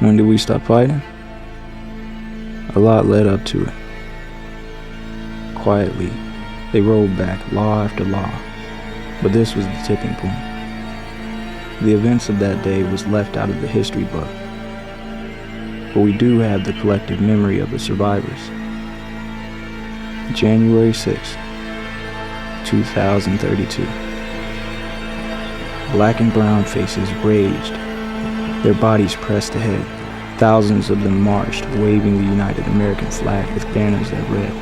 When did we stop fighting? A lot led up to it. Quietly, they rolled back law after law, but this was the tipping point. The events of that day was left out of the history book, but we do have the collective memory of the survivors. January 6th, 2032. Black and brown faces raged, their bodies pressed ahead. Thousands of them marched, waving the United American flag with banners that read,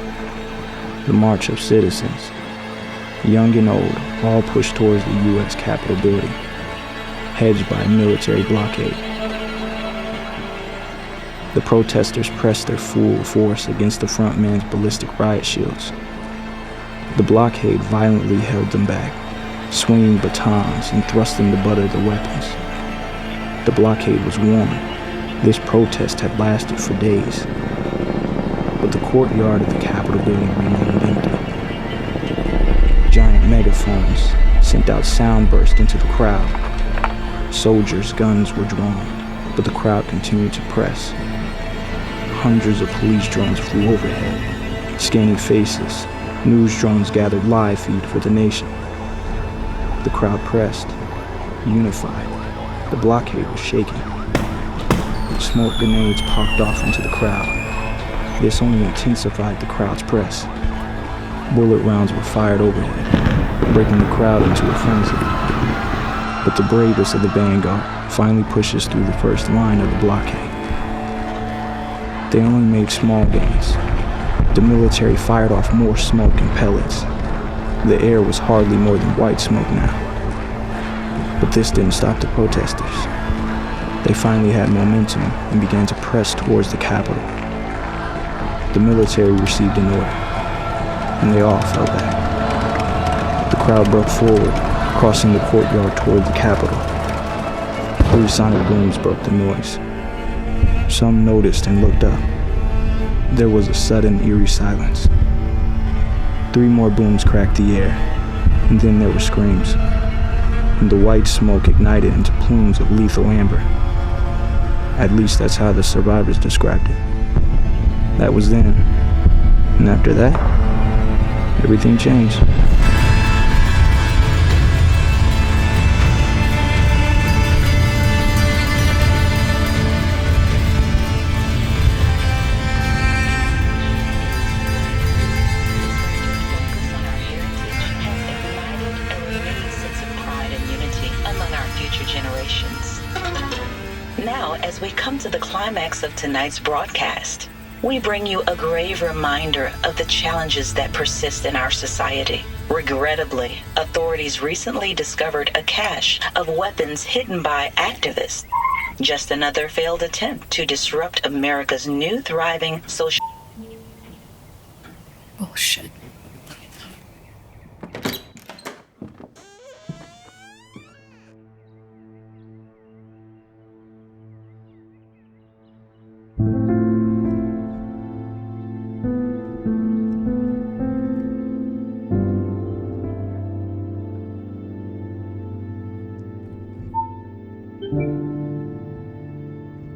"The March of Citizens." Young and old, all pushed towards the U.S. Capitol building, hedged by a military blockade. The protesters pressed their full force against the front men's ballistic riot shields. The blockade violently held them back, swinging batons and thrusting the butt of their weapons. The blockade was warned. This protest had lasted for days, but the courtyard of the Capitol building remained empty. Giant megaphones sent out sound bursts into the crowd. Soldiers' guns were drawn, but the crowd continued to press. Hundreds of police drones flew overhead, scanning faces. News drones gathered live feed for the nation. The crowd pressed, unified. The blockade was shaking. Smoke grenades popped off into the crowd. This only intensified the crowd's press. Bullet rounds were fired overhead, breaking the crowd into a frenzy. But the bravest of the vanguard finally pushes through the first line of the blockade. They only made small gains. The military fired off more smoke and pellets. The air was hardly more than white smoke now. But this didn't stop the protesters. They finally had momentum and began to press towards the Capitol. The military received an order, and they all fell back. The crowd broke forward, crossing the courtyard toward the Capitol. 3 sonic booms broke the noise. Some noticed and looked up. There was a sudden, eerie silence. 3 more booms cracked the air, and then there were screams, and the white smoke ignited into plumes of lethal amber. At least that's how the survivors described it. That was then. And after that, everything changed. Now, as we come to the climax of tonight's broadcast, we bring you a grave reminder of the challenges that persist in our society. Regrettably, authorities recently discovered a cache of weapons hidden by activists. Just another failed attempt to disrupt America's new thriving social... Bullshit.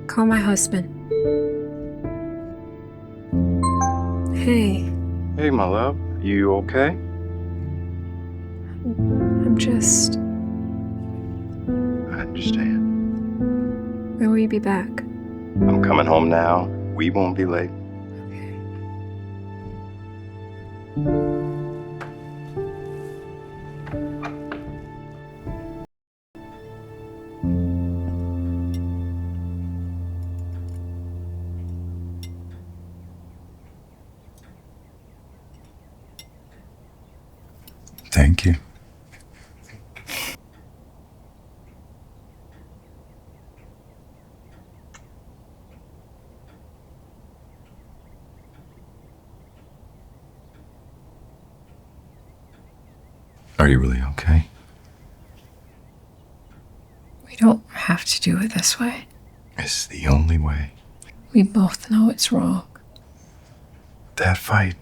Call my husband. Hey. Hey, my love. You okay? I'm just... I understand. When will you be back? I'm coming home now. We won't be late. Thank you. Are you really okay? We don't have to do it this way. It's the only way. We both know it's wrong. That fight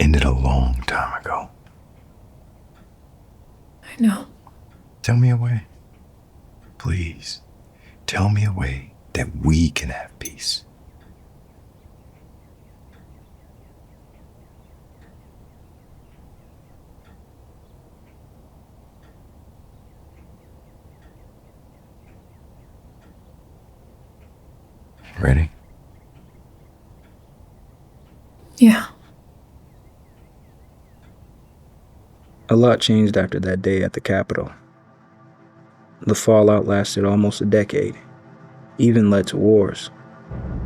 ended a long time ago. I know. Tell me a way. Please, tell me a way that we can have peace. Ready? Yeah. A lot changed after that day at the Capitol. The fallout lasted almost a decade, even led to wars.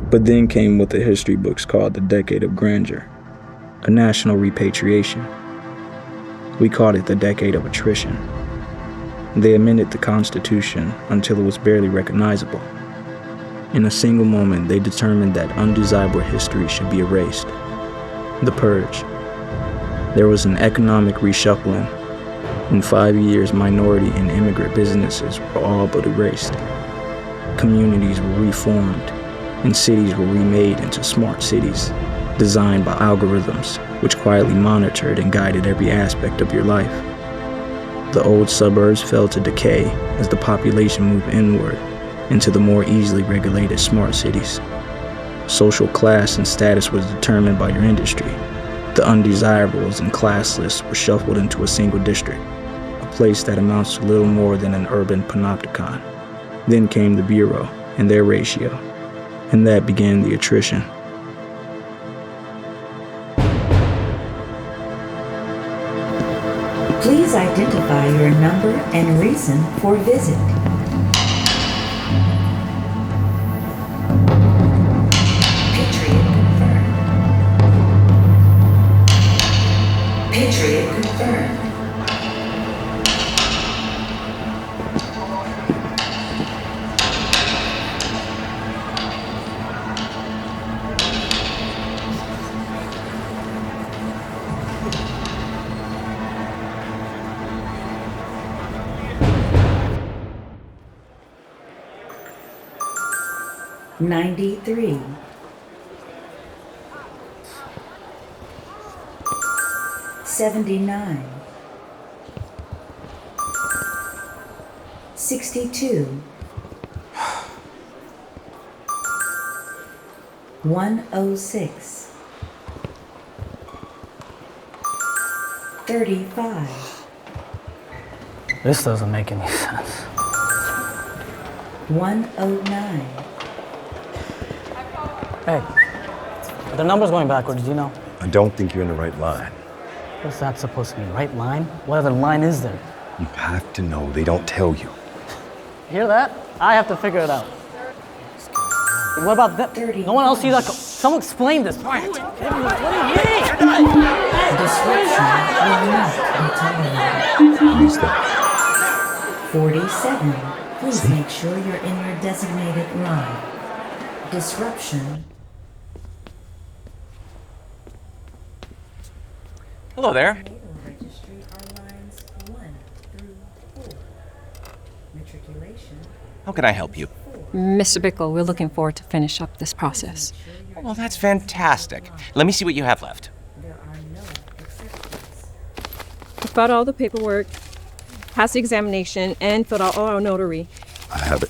But then came what the history books called the Decade of Grandeur, a national repatriation. We called it the Decade of Attrition. They amended the Constitution until it was barely recognizable. In a single moment, they determined that undesirable history should be erased. The Purge. There was an economic reshuffling. In 5 years, minority and immigrant businesses were all but erased. Communities were reformed, and cities were remade into smart cities, designed by algorithms, which quietly monitored and guided every aspect of your life. The old suburbs fell to decay as the population moved inward into the more easily regulated smart cities. Social class and status was determined by your industry. The undesirables and classless were shuffled into a single district, a place that amounts to little more than an urban panopticon. Then came the Bureau and their ratio, and that began the attrition. Please identify your number and reason for visit. Patriot confirmed. $93. 79. 62. 106. 35. This doesn't make any sense. 109. Hey, the number's going backwards, do you know? I don't think you're in the right line. What's that supposed to mean? Right line? What other line is there? You have to know. They don't tell you. Hear that? I have to figure it out. What about that? No one else see that? Someone explain this. What do you mean? Disruption will not be tolerated. Who's that? 47. Please make sure you're in your designated line. Disruption. Hello there. Registry are lines 1 through 4. Matriculation. How can I help you? Mr. Bickle, we're looking forward to finish up this process. Well, that's fantastic. Let me see what you have left. There are no exceptions. We've got all the paperwork, passed the examination, and filled out all our notary. I have it.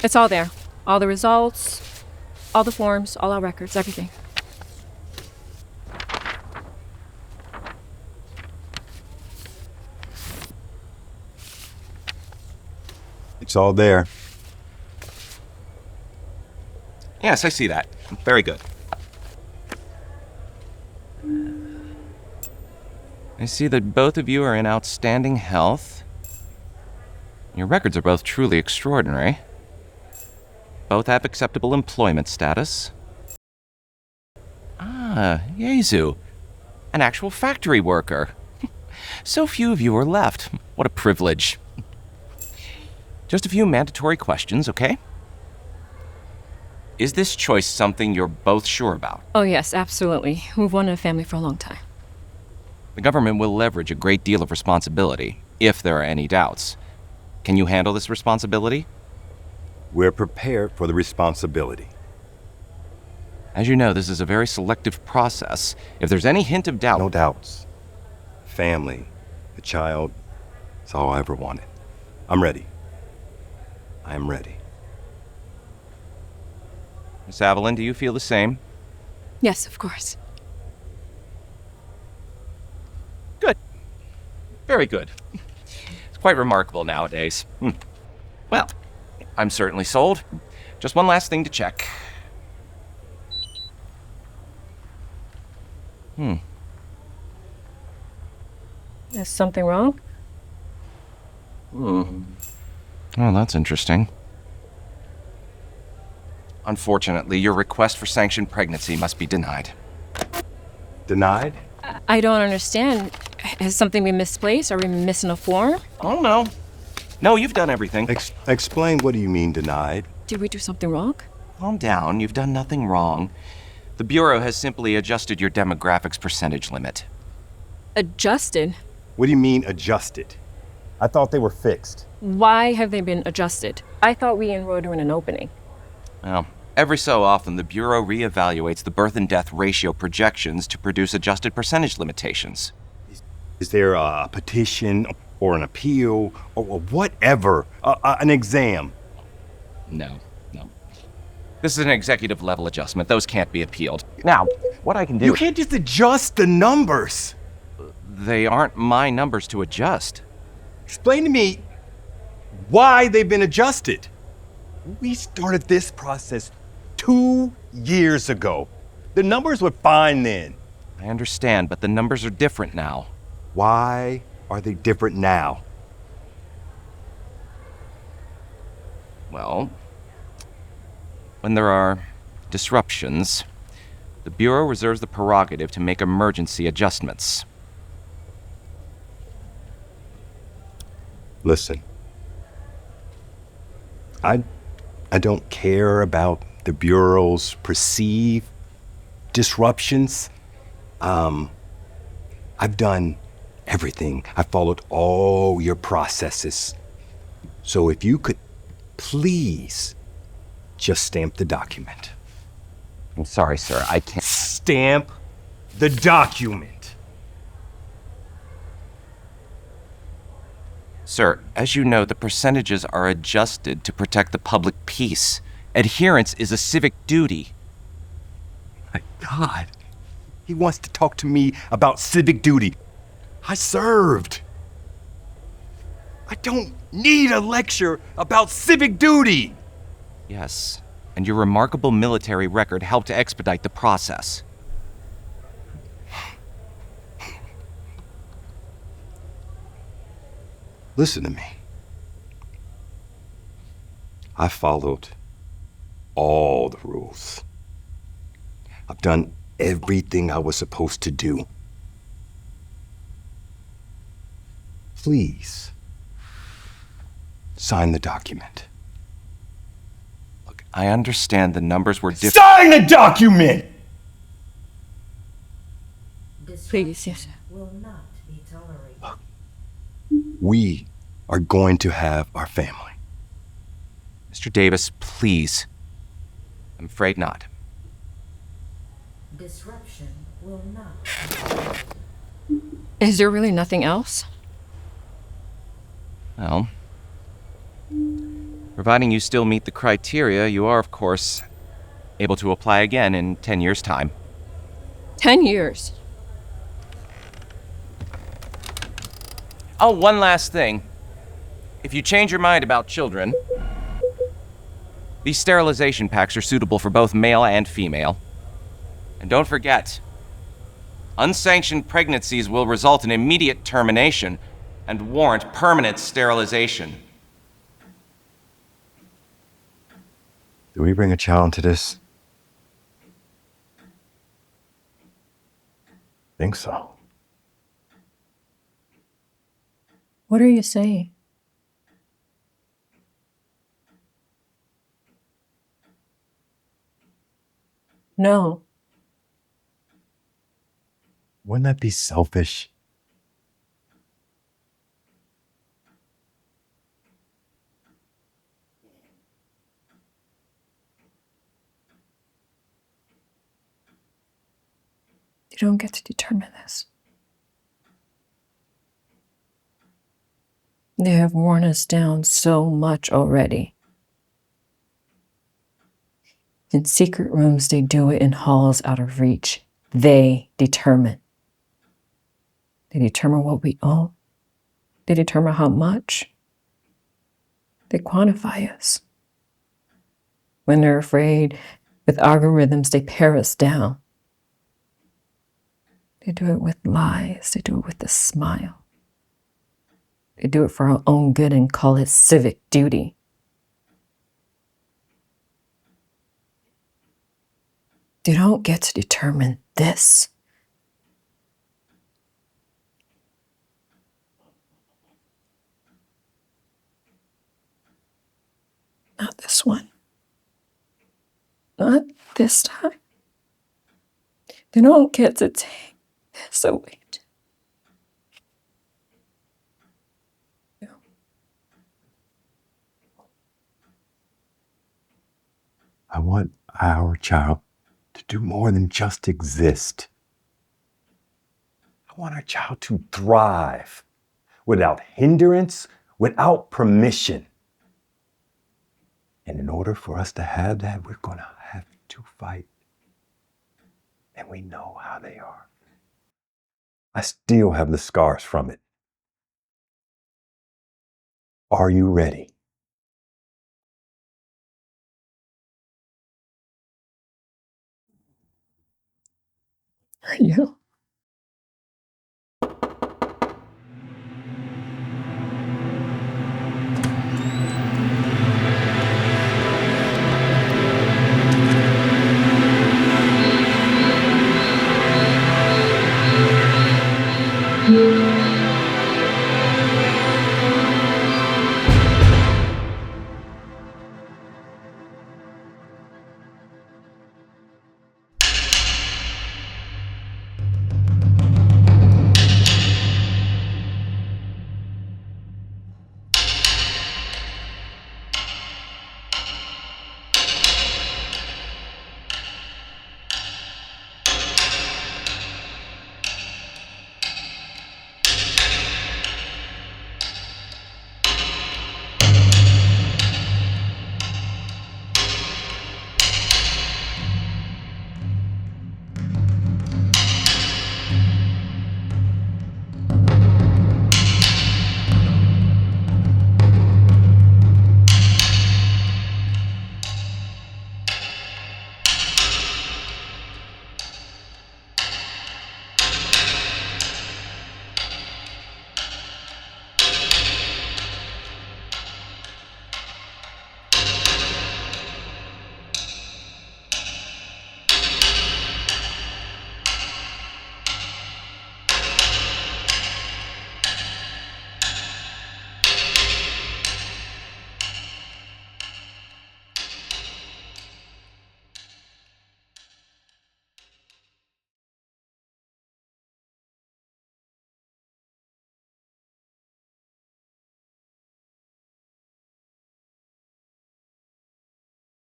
It's all there. All the results, all the forms, all our records, everything. It's all there. Yes, I see that. Very good. I see that both of you are in outstanding health. Your records are both truly extraordinary. Both have acceptable employment status. Ah, Yesu. An actual factory worker. So few of you are left. What a privilege. Just a few mandatory questions, okay? Is this choice something you're both sure about? Oh, yes, absolutely. We've wanted a family for a long time. The government will leverage a great deal of responsibility, if there are any doubts. Can you handle this responsibility? We're prepared for the responsibility. As you know, this is a very selective process. If there's any hint of doubt... No doubts. Family A child is all I ever wanted. I'm ready. I am ready. Miss Avaline, do you feel the same? Yes, of course. Good. Very good. It's quite remarkable nowadays. Well, I'm certainly sold. Just one last thing to check. Is something wrong? Oh, that's interesting. Unfortunately, your request for sanctioned pregnancy must be denied. Denied? I don't understand. Has something been misplaced? Are we missing a form? Oh, no. No, you've done everything. Explain, what do you mean denied? Did we do something wrong? Calm down, you've done nothing wrong. The Bureau has simply adjusted your demographics percentage limit. Adjusted? What do you mean adjusted? I thought they were fixed. Why have they been adjusted? I thought we enrolled her in an opening. Well, every so often, the Bureau reevaluates the birth and death ratio projections to produce adjusted percentage limitations. Is there a petition or an appeal or whatever? An exam? No. This is an executive level adjustment. Those can't be appealed. Now, what I can do... You can't just adjust the numbers. They aren't my numbers to adjust. Explain to me why they've been adjusted. We started this process 2 years ago. The numbers were fine then. I understand, but the numbers are different now. Why are they different now? Well, when there are disruptions, the Bureau reserves the prerogative to make emergency adjustments. Listen, I don't care about the Bureau's perceived disruptions. I've done everything. I followed all your processes. So if you could please just stamp the document. I'm sorry, sir, I can't. Stamp the document. Sir, as you know, the percentages are adjusted to protect the public peace. Adherence is a civic duty. My God, he wants to talk to me about civic duty. I served. I don't need a lecture about civic duty. Yes, and your remarkable military record helped to expedite the process. Listen to me. I followed all the rules. I've done everything I was supposed to do. Please, sign the document. Look, I understand the numbers were different. Sign the document! Please, yes. Will not be tolerated. We are going to have our family. Mr. Davis, please. I'm afraid not. Disruption will not. Is there really nothing else? Well, providing you still meet the criteria, you are, of course, able to apply again in 10 years' time. 10 years. Oh, one last thing. If you change your mind about children, these sterilization packs are suitable for both male and female. And don't forget, unsanctioned pregnancies will result in immediate termination and warrant permanent sterilization. Do we bring a child into this? Think so. What are you saying? No. Wouldn't that be selfish? You don't get to determine this. They have worn us down so much already. In secret rooms, they do it in halls out of reach. They determine. They determine what we owe. They determine how much. They quantify us. When they're afraid, with algorithms, they pare us down. They do it with lies. They do it with a smile. They do it for our own good and call it civic duty. They don't get to determine this. Not this one. Not this time. They don't get to take this away. I want our child to do more than just exist. I want our child to thrive without hindrance, without permission. And in order for us to have that, we're going to have to fight. And we know how they are. I still have the scars from it. Are you ready? Are you?